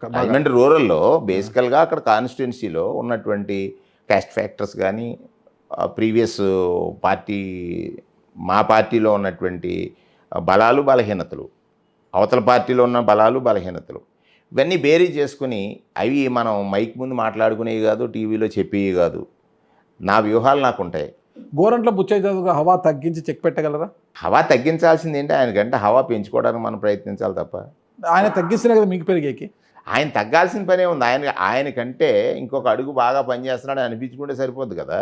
రాజమండ్రి రూరల్లో బేసికల్గా అక్కడ కాన్స్టిట్యున్సీలో ఉన్నటువంటి క్యాస్ట్ ఫ్యాక్టర్స్ కానీ ప్రీవియస్ పార్టీ మా పార్టీలో ఉన్నటువంటి బలాలు బలహీనతలు, అవతల పార్టీలో ఉన్న బలాలు బలహీనతలు ఇవన్నీ బేరీ చేసుకుని అవి మనం మైక్ ముందు మాట్లాడుకునేవి కాదు, టీవీలో చెప్పేవి కాదు. నా వ్యూహాలు నాకు ఉంటాయి. గోరంట్ల బుచ్చయ్య చౌదరి హవా తగ్గించి చెక్ పెట్టగలరా? హవా తగ్గించాల్సింది ఏంటి? ఆయనకంటే హవా పెంచుకోవడానికి మనం ప్రయత్నించాలి తప్ప ఆయన తగ్గిస్తేనే కదా మీకు పెరిగేకి. ఆయన తగ్గాల్సిన పనే ఉంది. ఆయనకంటే ఇంకొక అడుగు బాగా పనిచేస్తున్నాడు అనిపించుకుంటే సరిపోద్ది కదా.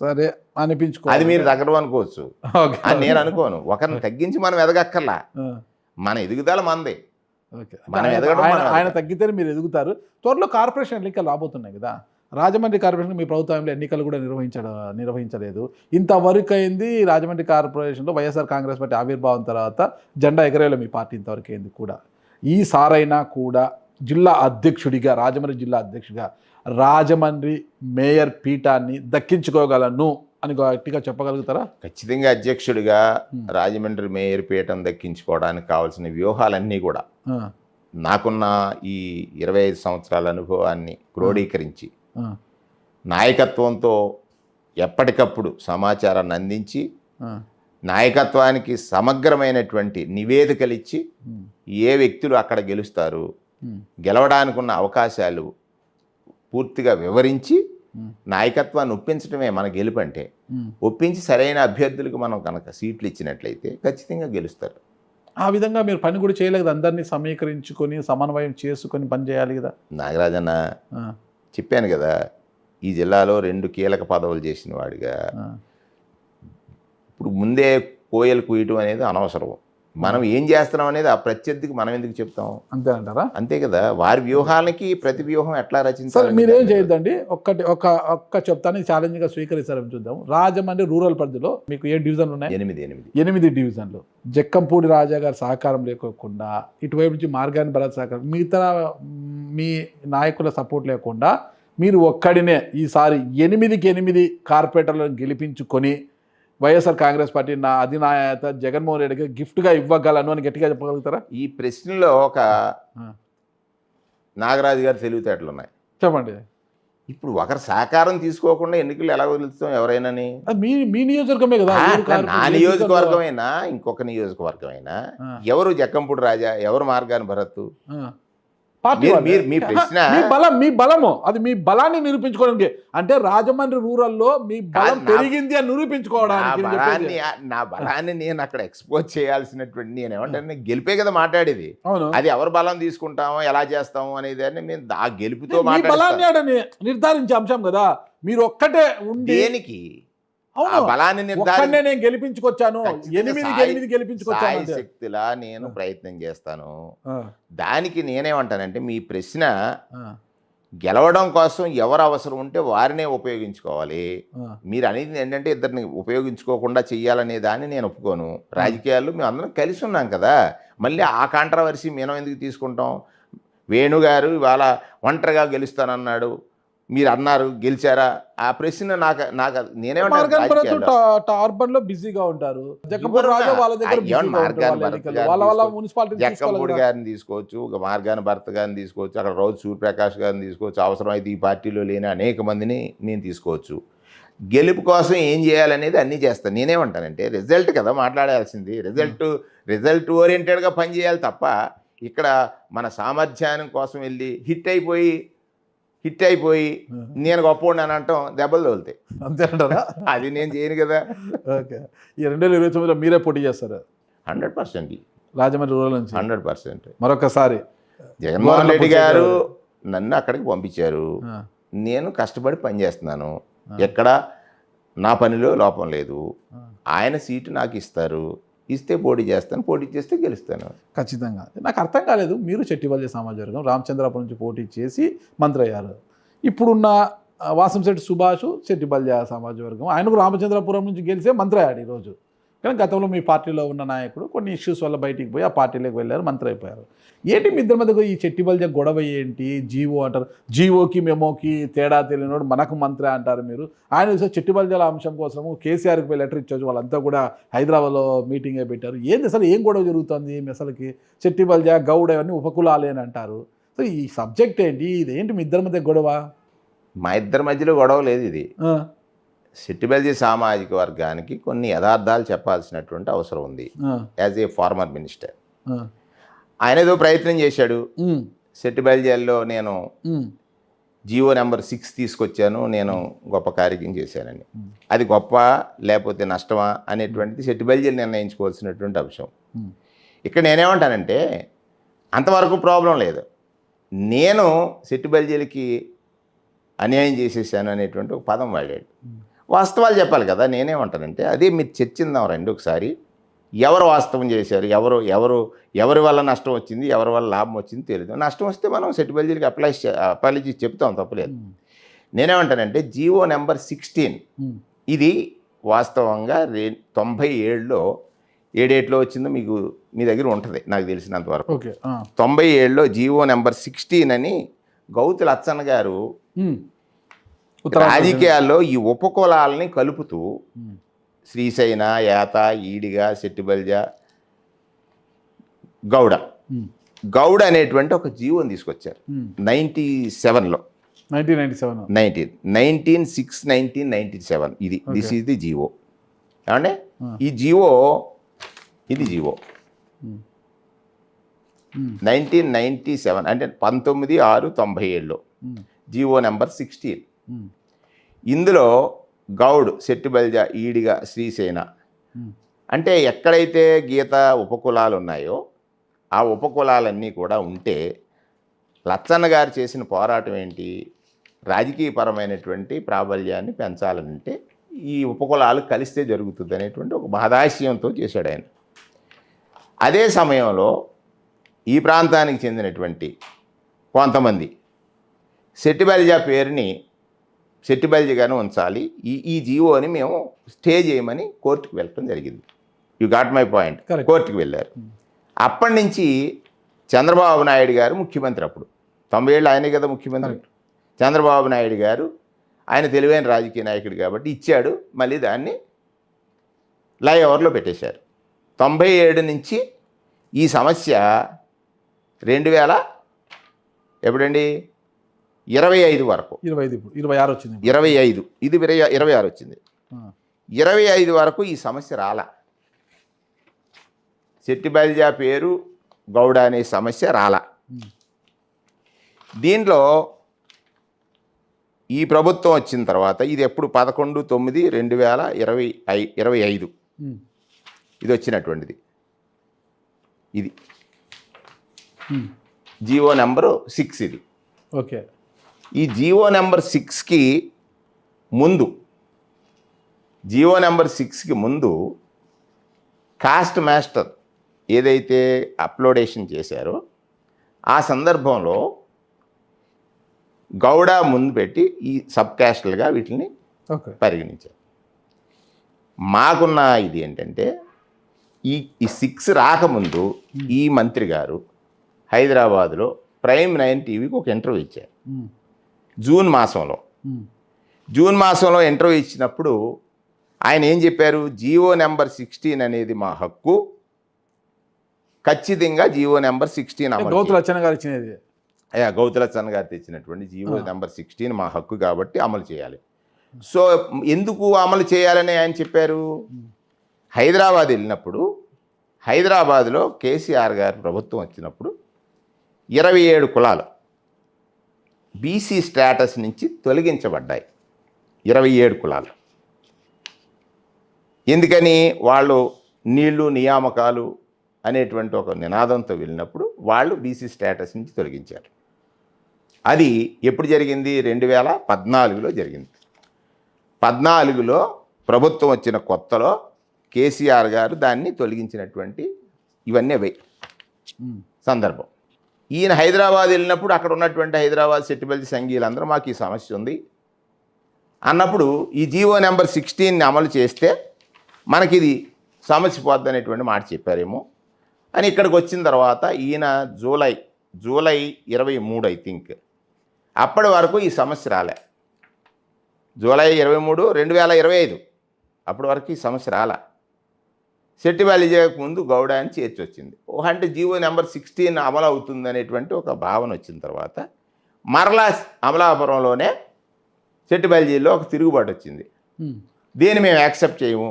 సరే అనిపించుకో, అది మీరు తగ్గడం అనుకోవచ్చు, అని నేను అనుకోను. ఒకరిని తగ్గించి మనం ఎదగక్కర్లా, మన ఎదుగుదల మనది. మనం ఎదగడం ఆయన తగ్గితేనే మీరు ఎదుగుతారు. త్వరలో కార్పొరేషన్ ఎన్నికలు రాబోతున్నాయి కదా. రాజమండ్రి కార్పొరేషన్ మీ ప్రభుత్వంలో ఎన్నికలు కూడా నిర్వహించలేదు. ఇంతవరకు అయింది రాజమండ్రి కార్పొరేషన్లో వైఎస్ఆర్ కాంగ్రెస్ పార్టీ ఆవిర్భావం తర్వాత జెండా ఎగరేలో మీ పార్టీ ఇంతవరకు అయింది కూడా. ఈసారైనా కూడా జిల్లా అధ్యక్షుడిగా, రాజమండ్రి జిల్లా అధ్యక్షుడిగా రాజమండ్రి మేయర్ పీఠాన్ని దక్కించుకోగలను అని గట్టిగా చెప్పగలుగుతారా? ఖచ్చితంగా అధ్యక్షుడిగా రాజమండ్రి మేయర్ పీఠం దక్కించుకోవడానికి కావాల్సిన వ్యూహాలన్నీ కూడా నాకున్న ఈ 25 సంవత్సరాల అనుభవాన్ని క్రోడీకరించి నాయకత్వంతో ఎప్పటికప్పుడు సమాచారాన్ని అందించి నాయకత్వానికి సమగ్రమైనటువంటి నివేదికలు ఇచ్చి ఏ వ్యక్తులు అక్కడ గెలుస్తారు, గెలవడానికి ఉన్న అవకాశాలు పూర్తిగా వివరించి నాయకత్వాన్ని ఒప్పించడమే మన గెలుపు అంటే. ఒప్పించి సరైన అభ్యర్థులకు మనం కనుక సీట్లు ఇచ్చినట్లయితే ఖచ్చితంగా గెలుస్తారు. ఆ విధంగా మీరు పని కూడా చేయలేదు, అందరినీ సమీకరించుకొని సమన్వయం చేసుకొని పని చేయాలి కదా. నాగరాజన్న చెప్పాను కదా, ఈ జిల్లాలో 2 కీలక పదవులు చేసిన వాడిగా ఇప్పుడు ముందే కోయలు కూయటం అనేది అనవసరం. మనం ఏం చేస్తున్నాం అనేది ఆ ప్రత్యర్థికి మనం ఎందుకు చెప్తాం? అంతే అంటారా? అంతే కదా. వారి వ్యూహాలకి ప్రతి వ్యూహం ఎట్లా రచించాలి? మీరేం చేయొద్దండి, ఒక్క చెప్తాను, ఛాలెంజ్గా స్వీకరిస్తారని చూద్దాం. రాజమండ్రి రూరల్ పరిధిలో మీకు 7 డివిజన్లు ఉన్నాయి. 8 డివిజన్లు. జక్కంపూడి రాజా గారి సహకారం లేకోకుండా, ఇటువైపు నుంచి మార్గాని భరత్ సహకారం, మిగతా మీ నాయకుల సపోర్ట్ లేకుండా మీరు ఒక్కడినే ఈసారి 8కి 8 కార్పొరేటర్లను గెలిపించుకొని వైఎస్ఆర్ కాంగ్రెస్ పార్టీ నా అధినాయత జగన్మోహన్ రెడ్డికి గిఫ్ట్గా ఇవ్వగలను అని గట్టిగా చెప్పగలుగుతారా? ఈ ప్రశ్నలో ఒక నాగరాజు గారు తెలివితేటలు ఉన్నాయి. చెప్పండి. ఇప్పుడు ఒకరి సహకారం తీసుకోకుండా ఎన్నికలు ఎలా వదులుతాం ఎవరైనాని? మీ నియోజకవర్గమే కదా. నా నియోజకవర్గమైనా ఇంకొక నియోజకవర్గమైనా ఎవరు జక్కంపూడి రాజా, ఎవరు మార్గాని భరత్? మీ ప్రశ్న మీ బలము అది, మీ బలాన్ని నిరూపించుకోవడానికి. అంటే రాజమండ్రి రూరల్లో మీ బలం పెరిగింది అని నిరూపించుకోవడానికి. నా బలాన్ని నేను అక్కడ ఎక్స్పోజ్ చేయాల్సినటువంటి, నేను ఏమంటే గెలిపే కదా మాట్లాడేది. అది ఎవరు బలం తీసుకుంటామో ఎలా చేస్తాము అనేది అని నేను ఆ గెలుపుతో బలాన్ని నిర్ధారించే అంశం కదా. మీరు ఒక్కటే దేనికి బలాన్ని నేను గెలిపించుకొచ్చాను, 8 గెలిపించుకొచ్చాను శక్తిలా నేను ప్రయత్నం చేస్తాను. దానికి నేనేమంటానంటే, మీ ప్రశ్న గెలవడం కోసం ఎవరు అవసరం ఉంటే వారినే ఉపయోగించుకోవాలి. మీరు అనేది ఏంటంటే ఇద్దరిని ఉపయోగించుకోకుండా చెయ్యాలనే దాన్ని నేను ఒప్పుకోను. రాజకీయాల్లో మేము అందరం కలిసి ఉన్నాం కదా, మళ్ళీ ఆ కాంట్రవర్సీ మేము ఎందుకు తీసుకుంటాం? వేణుగారు ఇవాళ ఒంటరిగా గెలుస్తానన్నాడు, మీరు అన్నారు, గెలిచారా? ఆ ప్రశ్న నాకు అర్బన్ లో బిజీగా ఉంటారు. జక్కంపూడి గారిని తీసుకోవచ్చు, మార్గాని భర్త గారిని తీసుకోవచ్చు, అక్కడ రోజు సూర్యప్రకాష్ గారిని తీసుకోవచ్చు, అవసరమైతే ఈ పార్టీలో లేని అనేక మందిని నేను తీసుకోవచ్చు. గెలుపు కోసం ఏం చేయాలనేది అన్నీ చేస్తాను. నేనేమంటానంటే రిజల్ట్ కదా మాట్లాడాల్సింది. రిజల్ట్ ఓరియంటెడ్గా పనిచేయాలి తప్ప ఇక్కడ మన సామర్థ్యానం కోసం వెళ్ళి హిట్ అయిపోయి నేను గొప్పవాడిని అని అంటాం, దెబ్బలు తగులుతాయి. అంతే అంటారా? అది నేను చేయను కదా. ఓకే. ఈ 2029లో మీరే పోటీ చేస్తారు? 100% రాజమండ్రి రూరల్ నుంచి 100%. మరొకసారి జగన్మోహన్ రెడ్డి గారు నన్ను అక్కడికి పంపించారు. నేను కష్టపడి పనిచేస్తున్నాను, ఎక్కడ నా పనిలో లోపం లేదు. ఆయన సీటు నాకు ఇస్తారు, ఇస్తే పోటీ చేస్తాను, పోటీ చేస్తే గెలుస్తాను. ఖచ్చితంగా. నాకు అర్థం కాలేదు, మీరు చెట్టిబల్య సామాజిక రామచంద్రాపురం నుంచి పోటీ చేసి మంత్రి అయ్యారు. ఇప్పుడున్న వాసంశెట్టి సుభాష్ చెట్టిబల్య సామాజిక వర్గం, ఆయనకు రామచంద్రాపురం నుంచి గెలిచే మంత్రి అయ్యాడు ఈరోజు. కానీ గతంలో మీ పార్టీలో ఉన్న నాయకుడు కొన్ని ఇష్యూస్ వల్ల బయటికి పోయి ఆ పార్టీలోకి వెళ్ళారు, మంత్రి అయిపోయారు. ఏంటి మీ ఇద్దరి మధ్య ఈ చెట్టిబల్య గొడవ ఏంటి? జీవో అంటారు, జీవోకి మెమోకి తేడా తెలియనోడు మనకు మంత్రి అంటారు మీరు. ఆయన చెట్టిబల్యాల అంశం కోసము కేసీఆర్కి పోయి లెటర్ ఇచ్చారు, వాళ్ళంతా కూడా హైదరాబాద్లో మీటింగే పెట్టారు. ఏంది అసలు, ఏం గొడవ జరుగుతుంది? అసలుకి చెట్టిబల్య గౌడ అవన్నీ ఉపకులాలే అని అంటారు. సో ఈ సబ్జెక్ట్ ఏంటి, ఇదేంటి మీ ఇద్దరి మధ్య గొడవ? మా ఇద్దరి మధ్యలో గొడవ లేదు. ఇది ఆ, సెట్టిబల్జీ సామాజిక వర్గానికి కొన్ని యథార్థాలు చెప్పాల్సినటువంటి అవసరం ఉంది. ఆ, యాజ్ ఏ ఫార్మర్ మినిస్టర్ ఆ, ఆయన ఏదో ప్రయత్నం చేశాడు. ఉమ్, సెట్టిబల్జీలో నేను ఉమ్, జియో నెంబర్ 6 తీసుకొచ్చాను, నేను గొప్ప కార్యక్రమం చేశానని. అది గొప్ప లేకపోతే నష్టమా అనేటువంటిది సెట్టిబల్జీలు నిర్ణయించుకోవాల్సినటువంటి అంశం. ఉమ్, ఇక్కడ నేనేమంటానంటే అంతవరకు ప్రాబ్లం లేదు. నేను సెట్టిబల్జీలకి అన్యాయం చేసేసాను అనేటువంటి ఒక పదం వాడాడు. వాస్తవాలు చెప్పాలి కదా. నేనేమంటానంటే అదే మీరు చర్చిందాం రండి ఒకసారి. ఎవరు వాస్తవం చేశారు, ఎవరి వల్ల నష్టం వచ్చింది, ఎవరి వల్ల లాభం వచ్చింది తెలియదు. నష్టం వస్తే మనం సెట్టిబల్జీలకి అప్లై చెప్పిస్తాం, తప్పలేదు. నేనేమంటానంటే జియో నెంబర్ 16 ఉమ్, ఇది వాస్తవంగా 97లో ఏ డేట్లో వచ్చిందో మీ దగ్గర ఉంటుంది నాకు తెలిసినంత వరకు. ఓకే, 97లో జియో నెంబర్ 16 అని గౌతుల అచ్చన్న గారు రాజకీయాల్లో ఈ ఉపకులాలని కలుపుతూ శ్రీశైన, యాత, ఈడిగ, సెట్టిబల్జ, గౌడ అనేటువంటి ఒక జీవోని తీసుకొచ్చారు 97లో. 1997 దిస్ ఈజ్ ది జీవో. ఏమంటే ఈ జీవో ఇది జీవో 1997 అంటే 19/6/97లో జీవో నెంబర్ 16. ఇందులో గౌడ్, సెట్టిబల్జ, ఈడిగ, శ్రీసేన అంటే ఎక్కడైతే గీత ఉపకులాలు ఉన్నాయో ఆ ఉపకులాలన్నీ కూడా ఉంటే లచ్చన్న గారు చేసిన పోరాటం ఏంటి, రాజకీయపరమైనటువంటి ప్రాబల్యాన్ని పెంచాలంటే ఈ ఉపకులాలు కలిస్తే జరుగుతుంది అనేటువంటి ఒక మహదాశయంతో చేశాడు ఆయన. అదే సమయంలో ఈ ప్రాంతానికి చెందినటువంటి కొంతమంది సెట్టిబల్జ పేరుని సెట్టిబల్జగానే ఉంచాలి, ఈ జీవోని మేము స్టే చేయమని కోర్టుకు వెళ్ళటం జరిగింది. You got my point. కోర్టుకు వెళ్ళారు. అప్పటి నుంచి చంద్రబాబు నాయుడు గారు ముఖ్యమంత్రి. అప్పుడు 90 ఏళ్ళు ఆయనే కదా ముఖ్యమంత్రి. చంద్రబాబు నాయుడు గారు ఆయన తెలివైన రాజకీయ నాయకుడు కాబట్టి ఇచ్చాడు. మళ్ళీ దాన్ని ఫ్లైఓవర్లో పెట్టేశారు. 97 నుంచి ఈ సమస్య 2000 ఎప్పుడండి 25 వరకు 26 వచ్చింది. 25 ఇది 26 వచ్చింది. 25 వరకు ఈ సమస్య రాలా. సెట్టిబల్జ పేరు గౌడ అనే సమస్య రాలా. దీంట్లో ఈ ప్రభుత్వం వచ్చిన తర్వాత ఇది ఎప్పుడు 11/9/2025 ఇది వచ్చినటువంటిది. ఇది జీవో నెంబరు 6 ఇది. ఓకే. ఈ జీవో నెంబర్ 6కి ముందు కాస్ట్ మాస్టర్ ఏదైతే అప్లోడేషన్ చేశారో ఆ సందర్భంలో గౌడ ముందు పెట్టి ఈ సబ్ క్యాస్ట్లుగా వీటిని పరిగణించారు. మాకున్న ఇది ఏంటంటే ఈ 6 రాకముందు ఈ మంత్రి గారు హైదరాబాదులో ప్రైమ్ 9 టీవీకి ఒక ఇంటర్వ్యూ ఇచ్చారు. జూన్ మాసంలో ఇంటర్వ్యూ ఇచ్చినప్పుడు ఆయన ఏం చెప్పారు, జియో నెంబర్ 16 అనేది మా హక్కు, ఖచ్చితంగా జియో నెంబర్ 16 గౌతుల అచ్చన్న గారు ఇచ్చినది. గౌతుల అచ్చన్న గారు తెచ్చినటువంటి జియో నెంబర్ 16 మా హక్కు కాబట్టి అమలు చేయాలి. సో ఎందుకు అమలు చేయాలని ఆయన చెప్పారు, హైదరాబాద్ వెళ్ళినప్పుడు హైదరాబాద్లో కేసీఆర్ గారు ప్రభుత్వం వచ్చినప్పుడు 27 కులాలు బీసీ స్టేటస్ నుంచి తొలగించబడ్డాయి. 27 కులాలు. ఎందుకని, వాళ్ళు నీళ్లు నియామకాలు అనేటువంటి ఒక నినాదంతో వెళ్ళినప్పుడు వాళ్ళు బీసీ స్టేటస్ నుంచి తొలగించారు. అది ఎప్పుడు జరిగింది, 2014లో జరిగింది. 14లో ప్రభుత్వం వచ్చిన కొత్తలో కేసీఆర్ గారు దాన్ని తొలగించినటువంటి ఇవన్నీ అవే సందర్భం. ఈయన హైదరాబాద్ వెళ్ళినప్పుడు అక్కడ ఉన్నటువంటి హైదరాబాద్ సెట్టిబల్జ సంఘీయులందరూ మాకు ఈ సమస్య ఉంది అన్నప్పుడు ఈ జీవో నెంబర్ 16ని అమలు చేస్తే మనకి ఇది సమస్య పోద్ది అనేటువంటి మాట చెప్పారేమో అని ఇక్కడికి వచ్చిన తర్వాత ఈయన జూలై 23 ఐ థింక్ అప్పటి వరకు ఈ సమస్య రాలే. జూలై 23, 2025 అప్పటి వరకు ఈ సమస్య రాలే. సెట్టిబల్లి చేయక ముందు గౌడ అని చేర్చి వచ్చింది. అంటే జీవో నెంబర్ 16 అమలు అవుతుంది అనేటువంటి ఒక భావన వచ్చిన తర్వాత మరలా అమలాపురంలోనే సెట్టిబల్లిలో ఒక తిరుగుబాటు వచ్చింది. దీన్ని మేము యాక్సెప్ట్ చేయము.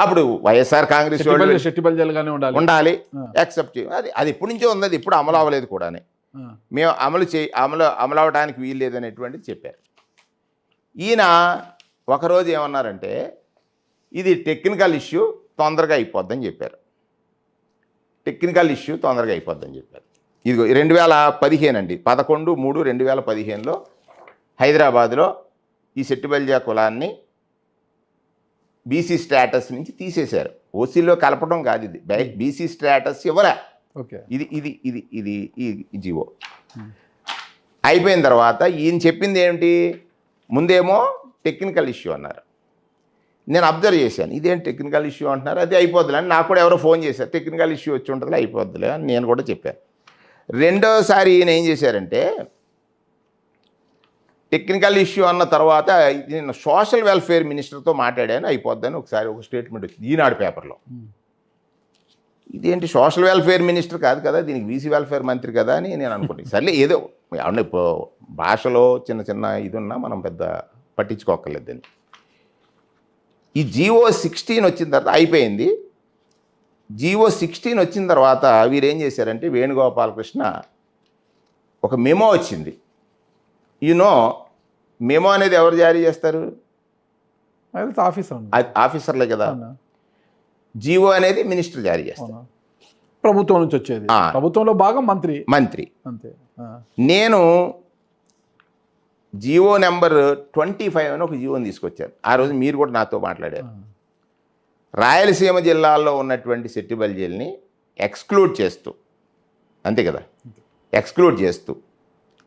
అప్పుడు వైఎస్ఆర్ కాంగ్రెస్ సెట్టిబల్లిగానే ఉండాలి, యాక్సెప్ట్ చేయము. అది ఎప్పటి నుంచో ఉంది, ఇప్పుడు అమలు అవ్వలేదు కూడా. మేము అమలు అవ్వడానికి వీలు లేదనేటువంటిది చెప్పారు. ఈయన ఒకరోజు ఏమన్నారంటే ఇది టెక్నికల్ ఇష్యూ తొందరగా అయిపోద్దని చెప్పారు. టెక్నికల్ ఇష్యూ తొందరగా అయిపోద్దని చెప్పారు. ఇదిగో 2015 అండి, 11/3/2015లో హైదరాబాద్లో ఈ సెట్టిబల్జా కులాన్ని బీసీ స్టేటస్ నుంచి తీసేశారు. ఓసీలో కలపడం కాదు, ఇది బీసీ స్టేటస్ ఇవ్వలే. ఇది ఇది ఇది ఇది ఈ జీవో అయిపోయిన తర్వాత ఈయన చెప్పింది ఏమిటి, ముందేమో టెక్నికల్ ఇష్యూ అన్నారు. నేను అబ్జర్వ్ చేశాను, ఇదేం టెక్నికల్ ఇష్యూ అంటున్నారు, అది అయిపోద్దులే అని నాకు కూడా ఎవరో ఫోన్ చేశారు. టెక్నికల్ ఇష్యూ వచ్చి ఉంటుందిలే, అయిపోద్దులే అని నేను కూడా చెప్పాను. రెండోసారి ఈయన ఏం చేశారంటే టెక్నికల్ ఇష్యూ అన్న తర్వాత నేను సోషల్ వెల్ఫేర్ మినిస్టర్తో మాట్లాడాను, అయిపోద్దని ఒకసారి ఒక స్టేట్మెంట్ వచ్చింది ఈనాడు పేపర్లో. ఇదేంటి సోషల్ వెల్ఫేర్ మినిస్టర్ కాదు కదా, దీనికి బీసీ వెల్ఫేర్ మంత్రి కదా అని నేను అనుకుంటాను. సర్లే ఏదో అవును, భాషలో చిన్న చిన్న ఇది ఉన్నా మనం పెద్ద పట్టించుకోకర్లేదు దీన్ని. ఈ జీవో 16 వచ్చిన తర్వాత అయిపోయింది. జీవో 16 వచ్చిన తర్వాత వీరేం చేశారంటే వేణుగోపాలకృష్ణ ఒక మెమో వచ్చింది. మెమో అనేది ఎవరు జారీ చేస్తారు, ఆఫీసర్లే కదా. జీవో అనేది మినిస్టర్ జారీ చేస్తారు, ప్రభుత్వం నుంచి వచ్చేది. ప్రభుత్వంలో భాగం మంత్రి అంతే. నేను జీవో నెంబర్ 25 అని ఒక జీవోని తీసుకొచ్చాను. ఆ రోజు మీరు కూడా నాతో మాట్లాడారు. రాయలసీమ జిల్లాల్లో ఉన్నటువంటి సెట్టిబల్జీల్ని ఎక్స్క్లూడ్ చేస్తూ, అంతే కదా, ఎక్స్క్లూడ్ చేస్తూ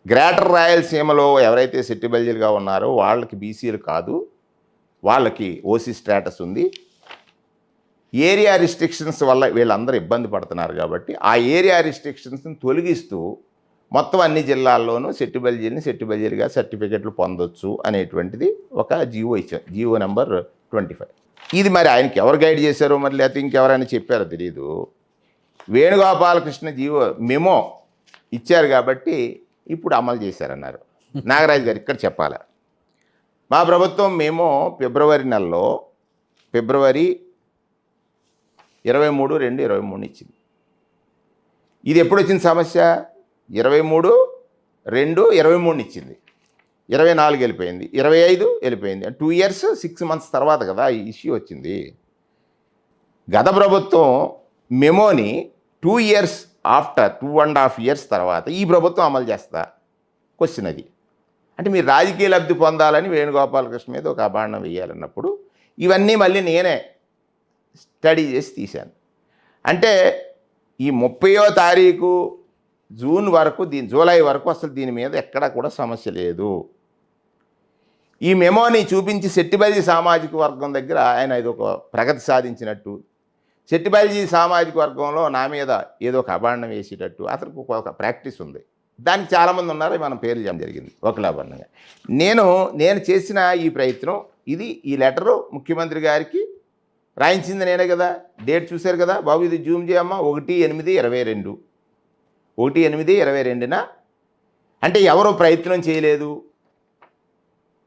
గ్రేటర్ రాయలసీమలో ఎవరైతే సెట్టిబల్జీలుగా ఉన్నారో వాళ్ళకి బీసీలు కాదు, వాళ్ళకి ఓసీ స్టేటస్ ఉంది. ఏరియా రిస్ట్రిక్షన్స్ వల్ల వీళ్ళందరూ ఇబ్బంది పడుతున్నారు కాబట్టి ఆ ఏరియా రిస్ట్రిక్షన్స్ని తొలగిస్తూ మొత్తం అన్ని జిల్లాల్లోనూ సెట్టిబల్జీలుగా సర్టిఫికెట్లు పొందొచ్చు అనేటువంటిది ఒక జీవో ఇచ్చారు, జీవో నెంబర్ 25. ఇది మరి ఆయనకి ఎవరు గైడ్ చేశారో మరి లేకపోతే ఇంకెవరైనా చెప్పారో తెలియదు. వేణుగోపాలకృష్ణ జీవో మెమో ఇచ్చారు కాబట్టి ఇప్పుడు అమలు చేశారన్నారు. నాగరాజు గారు ఇక్కడ చెప్పాలి, మా ప్రభుత్వం మేము ఫిబ్రవరి నెలలో ఫిబ్రవరి 23/2/23 ఇచ్చింది. ఇది ఎప్పుడు వచ్చిన సమస్య, 23/2/23 ఇచ్చింది. 24 వెళ్ళిపోయింది, 25 వెళ్ళిపోయింది. 2 years 6 months తర్వాత కదా ఈ ఇష్యూ వచ్చింది. గత ప్రభుత్వం మెమోని 2 years ఆఫ్టర్ 2.5 years తర్వాత ఈ ప్రభుత్వం అమలు చేస్తా క్వశ్చన్ అది. అంటే మీరు రాజకీయ లబ్ధి పొందాలని వేణుగోపాలకృష్ణ మీద ఒక అభాండం వేయాలన్నప్పుడు ఇవన్నీ మళ్ళీ నేనే స్టడీ చేసి తీశాను. అంటే ఈ 30వ తారీఖు జూన్ వరకు జూలై వరకు అసలు దీని మీద ఎక్కడా కూడా సమస్య లేదు. ఈ మెమోని చూపించి సెట్టిబల్జీ సామాజిక వర్గం దగ్గర ఆయన ఇది ఒక ప్రగతి సాధించినట్టు, సెట్టిబల్జీ సామాజిక వర్గంలో నా మీద ఏదో ఒక అభాండం వేసేటట్టు అతనికి ఒక ప్రాక్టీస్ ఉంది. దానికి చాలామంది ఉన్నారు, మనం పేర్లు చెప్పడం జరిగింది ఒకలాభంగా. నేను చేసిన ఈ ప్రయత్నం ఇది. ఈ లెటరు ముఖ్యమంత్రి గారికి రాయించింది నేనే కదా, డేట్ చూశారు కదా బాబు, ఇది జూమ్ చేయమ్మా, 1/8/22 1/8/22న. అంటే ఎవరో ప్రయత్నం చేయలేదు,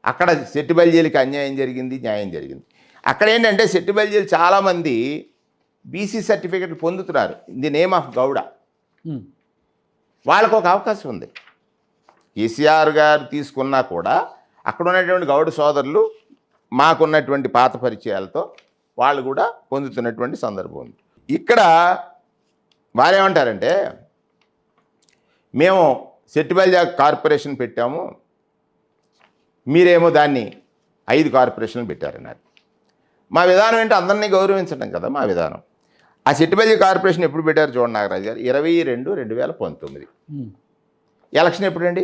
అక్కడ సెట్టిబల్జీలకి అన్యాయం జరిగింది, న్యాయం జరిగింది. అక్కడ ఏంటంటే సెట్టిబల్జీలు చాలామంది బీసీ సర్టిఫికెట్లు పొందుతున్నారు in the name of Gowda. వాళ్ళకు ఒక అవకాశం ఉంది. కేసీఆర్ గారు తీసుకున్నా కూడా అక్కడ ఉన్నటువంటి గౌడ సోదరులు మాకున్నటువంటి పాత పరిచయాలతో వాళ్ళు కూడా పొందుతున్నటువంటి సందర్భం ఉంది. ఇక్కడ వారేమంటారంటే మేము సెట్టిబల్జా కార్పొరేషన్ పెట్టాము, మీరేమో దాన్ని 5 కార్పొరేషన్లు పెట్టారన్నారు. మా విధానం ఏంటో అందరినీ గౌరవించడం కదా మా విధానం. ఆ సెట్టిబల్జీ కార్పొరేషన్ ఎప్పుడు పెట్టారు చూడండి నాగరాజు గారు, 22/2019. ఎలక్షన్ ఎప్పుడండి,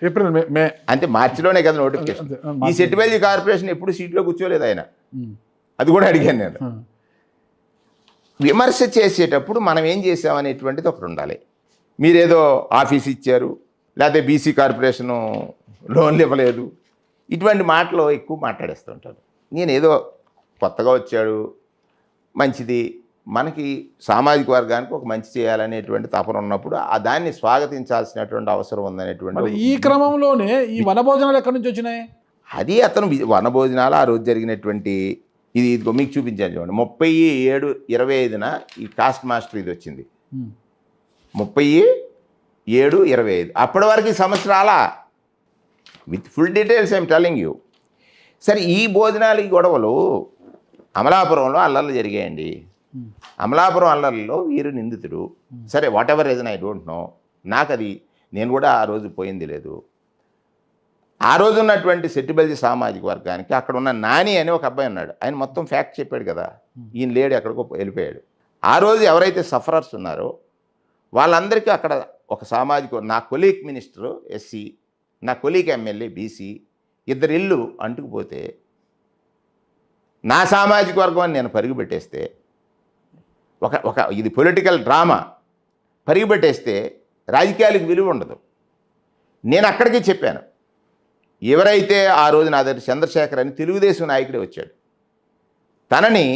ఏప్రిల్ మే అంటే మార్చిలోనే కదా నోటిఫికేషన్. ఈ సెట్టిబల్జీ కార్పొరేషన్ ఎప్పుడు సీట్లో కూర్చోలేదు ఆయన, అది కూడా అడిగాను నేను. విమర్శ చేసేటప్పుడు మనం ఏం చేసామనేటువంటిది ఒకటి ఉండాలి. మీరేదో ఆఫీస్ ఇచ్చారు, లేకపోతే బీసీ కార్పొరేషను లోన్లు ఇవ్వలేదు, ఇటువంటి మాటలు ఎక్కువ మాట్లాడేస్తూ ఉంటారు. నేను ఏదో కొత్తగా వచ్చాడు, మంచిది, మనకి సామాజిక వర్గానికి ఒక మంచి చేయాలనేటువంటి తపన ఉన్నప్పుడు దాన్ని స్వాగతించాల్సినటువంటి అవసరం మరి ఉందనేటువంటి ఈ క్రమంలోనే ఈ వనభోజనాలు ఎక్కడి నుంచి వచ్చినాయి? అది అతను వనభోజనాలు ఆ రోజు జరిగినటువంటి ఇదిగో మీకు చూపించాను చూడండి. 37/25న ఈ కాస్ట్ మాస్టర్ ఇది వచ్చింది. 37/25 అప్పటి వరకు ఈ సమస్య రాలా. With full details I'm telling you. సరే, ఈ భోజనాలు, ఈ గొడవలు అమలాపురంలో అల్లర్లు జరిగాయండి. అమలాపురం అల్లర్లలో వీరు నిందితుడు. సరే, what ever reason I don't know, నాకు అది, నేను కూడా ఆ రోజు పోయింది లేదు. ఆ రోజు ఉన్నటువంటి సెట్టిబల్జీ సామాజిక వర్గానికి అక్కడ ఉన్న నాని అని ఒక అబ్బాయి ఉన్నాడు. ఆయన మొత్తం ఫ్యాక్ట్ చెప్పాడు కదా, ఈయన లేడు, ఎక్కడికో వెళ్ళిపోయాడు. ఆ రోజు ఎవరైతే సఫరర్స్ ఉన్నారో వాళ్ళందరికీ అక్కడ ఒక సామాజిక, నా కొలీగ్ మినిస్టరు ఎస్సీ, నా కొలీగ్ ఎమ్మెల్యే బీసీ, ఇద్దరు ఇల్లు అంటుకుపోతే నా సామాజిక వర్గం అని నేను పరుగు పెట్టేస్తే, ఒక ఇది పొలిటికల్ డ్రామా, పరుగు పెట్టేస్తే రాజకీయాలకు విలువ ఉండదు. నేను అక్కడికి చెప్పాను, ఎవరైతే ఆ రోజు నా దగ్గర చంద్రశేఖర్ అని తెలుగుదేశం నాయకుడే వచ్చాడు, తనని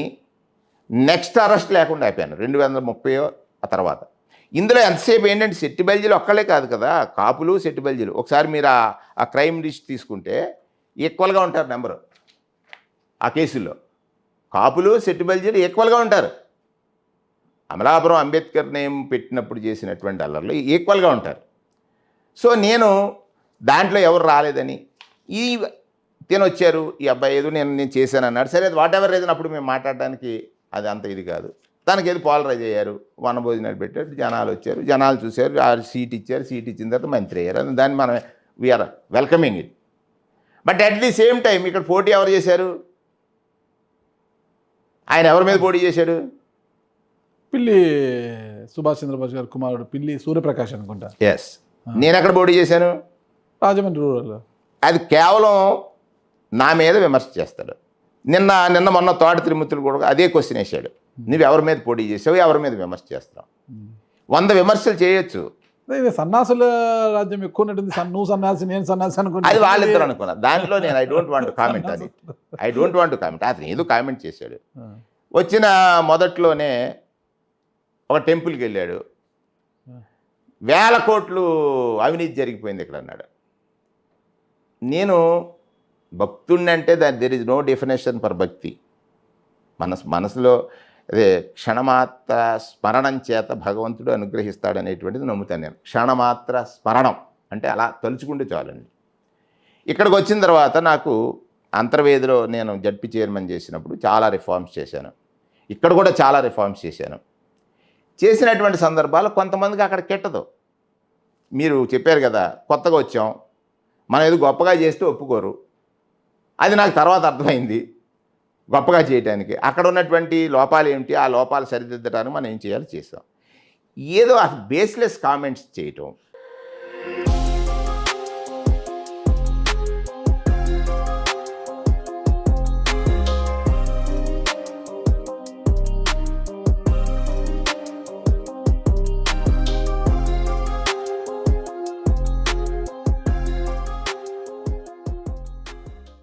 నెక్స్ట్ అరెస్ట్ లేకుండా అయిపోయాను 2030 ఆ తర్వాత. ఇందులో ఎంతసేపు ఏంటంటే సెట్టిబల్జీలు ఒక్కళ్ళే కాదు కదా, కాపులు సెట్టిబల్జీలు. ఒకసారి మీరు ఆ క్రైమ్ లిస్ట్ తీసుకుంటే ఈక్వల్గా ఉంటారు నెంబరు ఆ కేసుల్లో. కాపులు సెట్టిబల్జీలు ఈక్వల్గా ఉంటారు. అమలాపురం అంబేద్కర్ నేమ్ పెట్టినప్పుడు చేసినటువంటి అల్లర్లు ఈక్వల్గా ఉంటారు. సో నేను దాంట్లో ఎవరు రాలేదని, ఈ తినొచ్చారు, ఈ అబ్బాయి ఏదో నేను చేశాను అన్నాడు. సరే, అది వాట్ ఎవర్ రీజన్, అప్పుడు మేము మాట్లాడడానికి అది అంత ఇది కాదు. తనకి ఏదో పోలరైజ్ అయ్యారు, వనభోజనాలు పెట్టారు, జనాలు వచ్చారు, జనాలు చూశారు, ఆ సీట్ ఇచ్చారు, సీట్ ఇచ్చిన తర్వాత మంత్రి అయ్యారు. దాన్ని మనం we're welcoming it. But at the same time ఇక్కడ పోటీ ఎవరు చేశారు? ఆయన ఎవరి మీద పోటీ చేశాడు? పిల్లి సుభాష్ చంద్రబోస్ గారి కుమారుడు పిల్లి సూర్యప్రకాష్ అనుకుంటా. ఎస్. నేను ఎక్కడ పోటీ చేశాను? రాజమండ్రి రూరల్. అది కేవలం నా మీద విమర్శ చేస్తాడు. నిన్న మొన్న తోట తిరుమతులు కూడా అదే క్వశ్చన్ వేసాడు, నువ్వు ఎవరి మీద పోటీ చేసావు, ఎవరి మీద విమర్శ చేస్తావు? 100 విమర్శలు చేయొచ్చు. సన్నాసుల రాజ్యం ఎక్కువ ఉన్నట్టుంది. నువ్వు సన్నాసి, నేను సన్నాసి అనుకున్నా. అది వాళ్ళిద్దరు అనుకున్నా. దాంట్లో నేను I don't want to comment అది. I don't want to comment. అతను ఏదో కామెంట్ చేశాడు. వచ్చిన మొదట్లోనే ఒక టెంపుల్కి వెళ్ళాడు, 1000 కోట్లు అవినీతి జరిగిపోయింది ఇక్కడ అన్నాడు. నేను భక్తుడిని అంటే there is no definition for bhakti. మనసులో అదే క్షణమాత్ర స్మరణం చేత భగవంతుడు అనుగ్రహిస్తాడనేటువంటిది నమ్ముతాను నేను. క్షణమాత్ర స్మరణం అంటే అలా తలుచుకుంటే చాలండి. ఇక్కడికి వచ్చిన తర్వాత నాకు అంతర్వేదిలో నేను జడ్పీ చైర్మన్ చేసినప్పుడు చాలా రిఫార్మ్స్ చేశాను. ఇక్కడ కూడా చాలా రిఫార్మ్స్ చేశాను. చేసినటువంటి సందర్భాలు కొంతమందికి అక్కడ కెట్టదు. మీరు చెప్పారు కదా, కొత్తగా వచ్చాం, మనం ఏదో గొప్పగా చేస్తే ఒప్పుకోరు. అది నాకు తర్వాత అర్థమైంది. గొప్పగా చేయడానికి అక్కడ ఉన్నటువంటి లోపాలు ఏమిటి, ఆ లోపాలు సరిదిద్దడానికి మనం ఏం చేయాలో చేసాం. ఏదో బేస్లెస్ కామెంట్స్ చేయటం,